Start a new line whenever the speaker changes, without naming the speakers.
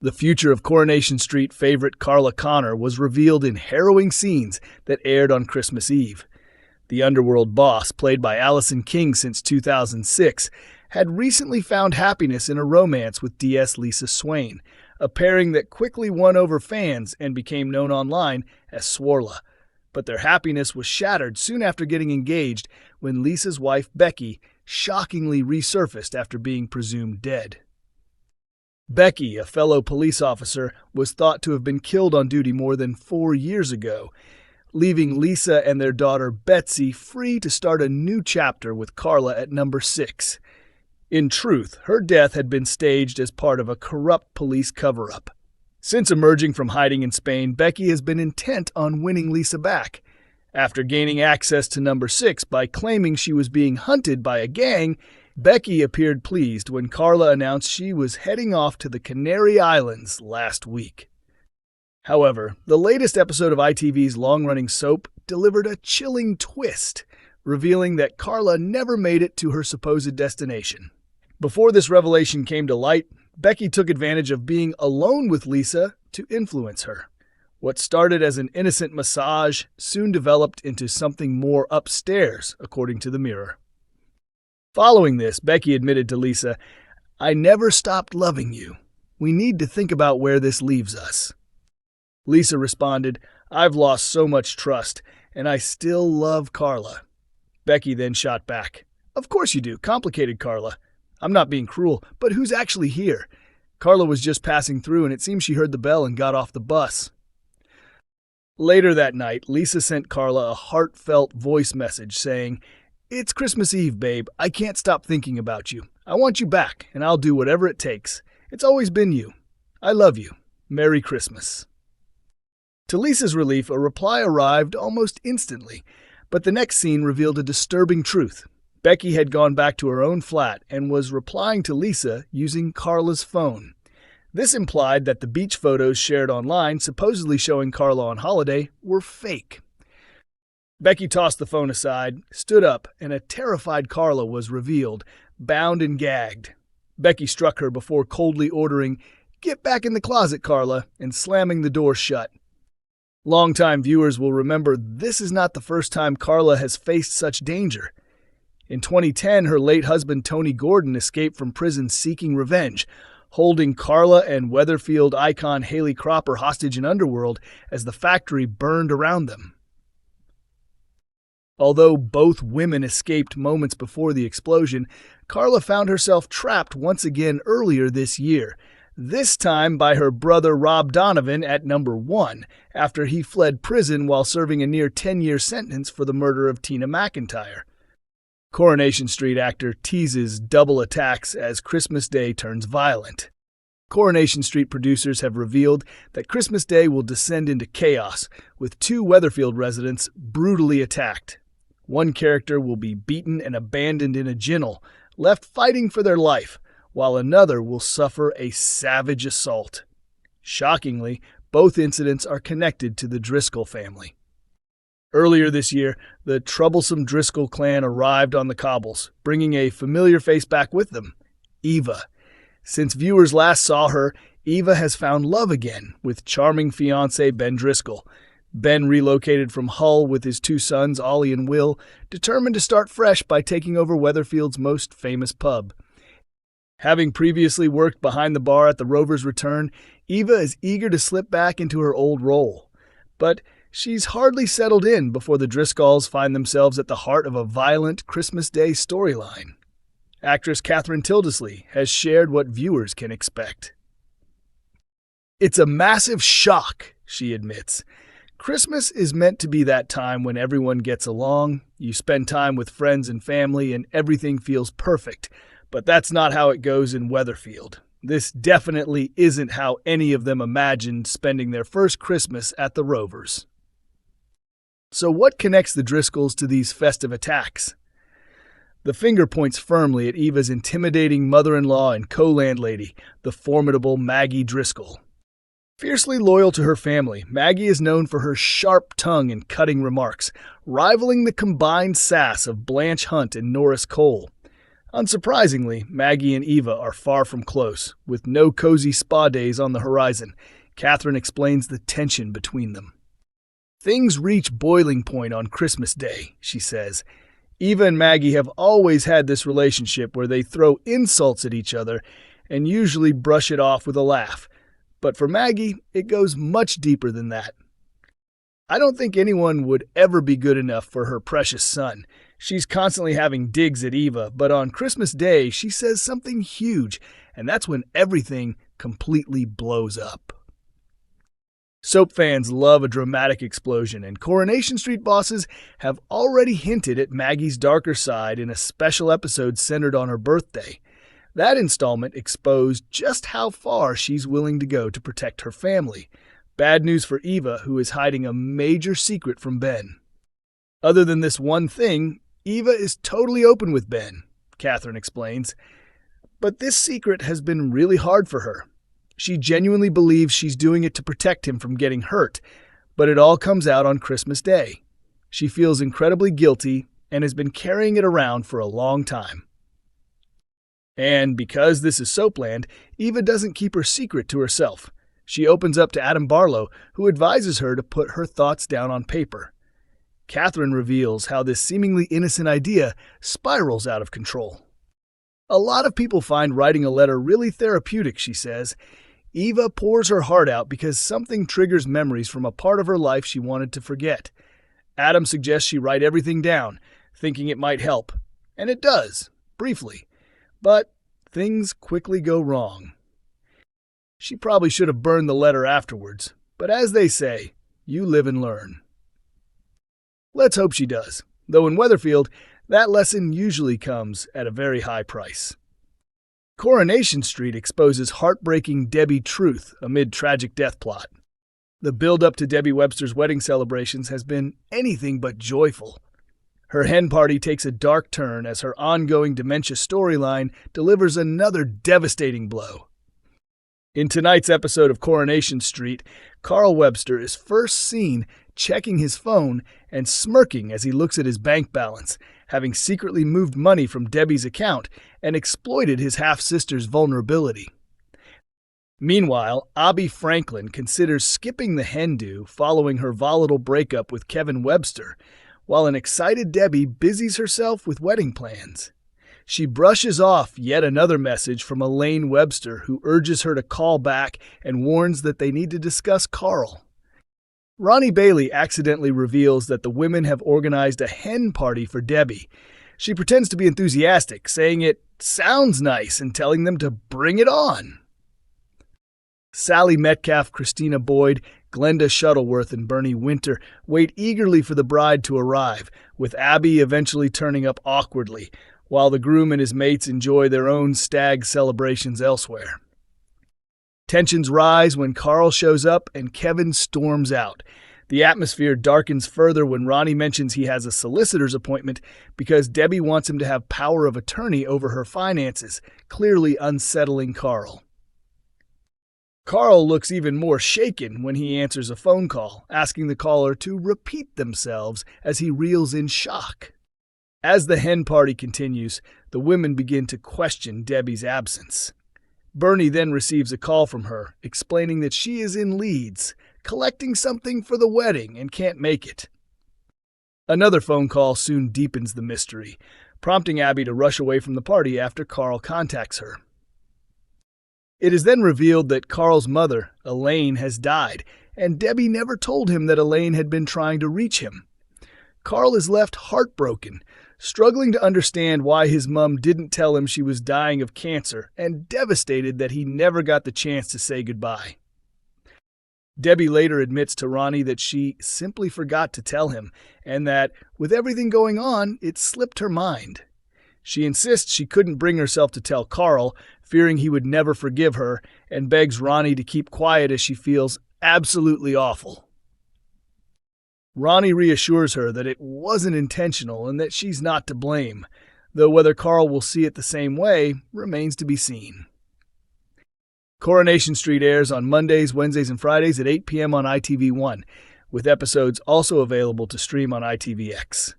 The future of Coronation Street favorite Carla Connor was revealed in harrowing scenes that aired on Christmas Eve. The underworld boss, played by Allison King since 2006, had recently found happiness in a romance with DS Lisa Swain, a pairing that quickly won over fans and became known online as Swarla. But their happiness was shattered soon after getting engaged when Lisa's wife Becky shockingly resurfaced after being presumed dead. Becky, a fellow police officer, was thought to have been killed on duty more than 4 years ago, leaving Lisa and their daughter Betsy free to start a new chapter with Carla at number 6. In truth, her death had been staged as part of a corrupt police cover-up. Since emerging from hiding in Spain, Becky has been intent on winning Lisa back. After gaining access to number 6 by claiming she was being hunted by a gang, Becky appeared pleased when Carla announced she was heading off to the Canary Islands last week. However, the latest episode of ITV's long-running soap delivered a chilling twist, revealing that Carla never made it to her supposed destination. Before this revelation came to light, Becky took advantage of being alone with Lisa to influence her. What started as an innocent massage soon developed into something more upstairs, according to the Mirror. Following this, Becky admitted to Lisa, "I never stopped loving you. We need to think about where this leaves us." Lisa responded, "I've lost so much trust, and I still love Carla." Becky then shot back, "Of course you do, complicated Carla. I'm not being cruel, but who's actually here? Carla was just passing through, and it seems she heard the bell and got off the bus." Later that night, Lisa sent Carla a heartfelt voice message saying, "It's Christmas Eve, babe. I can't stop thinking about you. I want you back, and I'll do whatever it takes. It's always been you. I love you. Merry Christmas." To Lisa's relief, a reply arrived almost instantly, but the next scene revealed a disturbing truth. Becky had gone back to her own flat and was replying to Lisa using Carla's phone. This implied that the beach photos shared online, supposedly showing Carla on holiday, were fake. Becky tossed the phone aside, stood up, and a terrified Carla was revealed, bound and gagged. Becky struck her before coldly ordering, "Get back in the closet, Carla," and slamming the door shut. Longtime viewers will remember this is not the first time Carla has faced such danger. In 2010, her late husband Tony Gordon escaped from prison seeking revenge, holding Carla and Weatherfield icon Haley Cropper hostage in Underworld as the factory burned around them. Although both women escaped moments before the explosion, Carla found herself trapped once again earlier this year, this time by her brother Rob Donovan at number 1, after he fled prison while serving a near 10-year sentence for the murder of Tina McIntyre. Coronation Street actor teases double attacks as Christmas Day turns violent. Coronation Street producers have revealed that Christmas Day will descend into chaos, with 2 Weatherfield residents brutally attacked. One character will be beaten and abandoned in a ginnel, left fighting for their life, while another will suffer a savage assault. Shockingly, both incidents are connected to the Driscoll family. Earlier this year, the troublesome Driscoll clan arrived on the cobbles, bringing a familiar face back with them, Eva. Since viewers last saw her, Eva has found love again with charming fiancé Ben Driscoll. Ben relocated from Hull with his 2 sons, Ollie and Will, determined to start fresh by taking over Weatherfield's most famous pub. Having previously worked behind the bar at the Rovers' return, Eva is eager to slip back into her old role. But she's hardly settled in before the Driscolls find themselves at the heart of a violent Christmas Day storyline. Actress Catherine Tildesley has shared what viewers can expect. "It's a massive shock," she admits. "Christmas is meant to be that time when everyone gets along, you spend time with friends and family, and everything feels perfect. But that's not how it goes in Weatherfield. This definitely isn't how any of them imagined spending their first Christmas at the Rovers." So what connects the Driscolls to these festive attacks? The finger points firmly at Eva's intimidating mother-in-law and co-landlady, the formidable Maggie Driscoll. Fiercely loyal to her family, Maggie is known for her sharp tongue and cutting remarks, rivaling the combined sass of Blanche Hunt and Norris Cole. Unsurprisingly, Maggie and Eva are far from close, with no cozy spa days on the horizon. Catherine explains the tension between them. Things reach boiling point on Christmas Day, she says. Eva and Maggie have always had this relationship where they throw insults at each other and usually brush it off with a laugh. But for Maggie, it goes much deeper than that. I don't think anyone would ever be good enough for her precious son. She's constantly having digs at Eva, but on Christmas Day, she says something huge, and that's when everything completely blows up. Soap fans love a dramatic explosion, and Coronation Street bosses have already hinted at Maggie's darker side in a special episode centered on her birthday. That installment exposed just how far she's willing to go to protect her family. Bad news for Eva, who is hiding a major secret from Ben. Other than this one thing, Eva is totally open with Ben, Catherine explains. But this secret has been really hard for her. She genuinely believes she's doing it to protect him from getting hurt, but it all comes out on Christmas Day. She feels incredibly guilty and has been carrying it around for a long time. And because this is Soapland, Eva doesn't keep her secret to herself. She opens up to Adam Barlow, who advises her to put her thoughts down on paper. Catherine reveals how this seemingly innocent idea spirals out of control. A lot of people find writing a letter really therapeutic, she says. Eva pours her heart out because something triggers memories from a part of her life she wanted to forget. Adam suggests she write everything down, thinking it might help. And it does, briefly. But things quickly go wrong. She probably should have burned the letter afterwards, but as they say, you live and learn. Let's hope she does, though in Weatherfield, that lesson usually comes at a very high price. Coronation Street exposes heartbreaking Debbie truth amid tragic death plot. The build-up to Debbie Webster's wedding celebrations has been anything but joyful. Her hen party takes a dark turn as her ongoing dementia storyline delivers another devastating blow. In tonight's episode of Coronation Street, Carl Webster is first seen checking his phone and smirking as he looks at his bank balance, having secretly moved money from Debbie's account and exploited his half-sister's vulnerability. Meanwhile, Abby Franklin considers skipping the hen do following her volatile breakup with Kevin Webster, while an excited Debbie busies herself with wedding plans. She brushes off yet another message from Elaine Webster, who urges her to call back and warns that they need to discuss Carl. Ronnie Bailey accidentally reveals that the women have organized a hen party for Debbie. She pretends to be enthusiastic, saying it sounds nice and telling them to bring it on. Sally Metcalf, Christina Boyd, Glenda Shuttleworth, and Bernie Winter wait eagerly for the bride to arrive, with Abby eventually turning up awkwardly, while the groom and his mates enjoy their own stag celebrations elsewhere. Tensions rise when Carl shows up and Kevin storms out. The atmosphere darkens further when Ronnie mentions he has a solicitor's appointment because Debbie wants him to have power of attorney over her finances, clearly unsettling Carl. Carl looks even more shaken when he answers a phone call, asking the caller to repeat themselves as he reels in shock. As the hen party continues, the women begin to question Debbie's absence. Bernie then receives a call from her, explaining that she is in Leeds, collecting something for the wedding and can't make it. Another phone call soon deepens the mystery, prompting Abby to rush away from the party after Carl contacts her. It is then revealed that Carl's mother, Elaine, has died, and Debbie never told him that Elaine had been trying to reach him. Carl is left heartbroken, struggling to understand why his mom didn't tell him she was dying of cancer, and devastated that he never got the chance to say goodbye. Debbie later admits to Ronnie that she simply forgot to tell him, and that, with everything going on, it slipped her mind. She insists she couldn't bring herself to tell Carl, fearing he would never forgive her, and begs Ronnie to keep quiet as she feels absolutely awful. Ronnie reassures her that it wasn't intentional and that she's not to blame, though whether Carl will see it the same way remains to be seen. Coronation Street airs on Mondays, Wednesdays, and Fridays at 8 p.m. on ITV1, with episodes also available to stream on ITVX.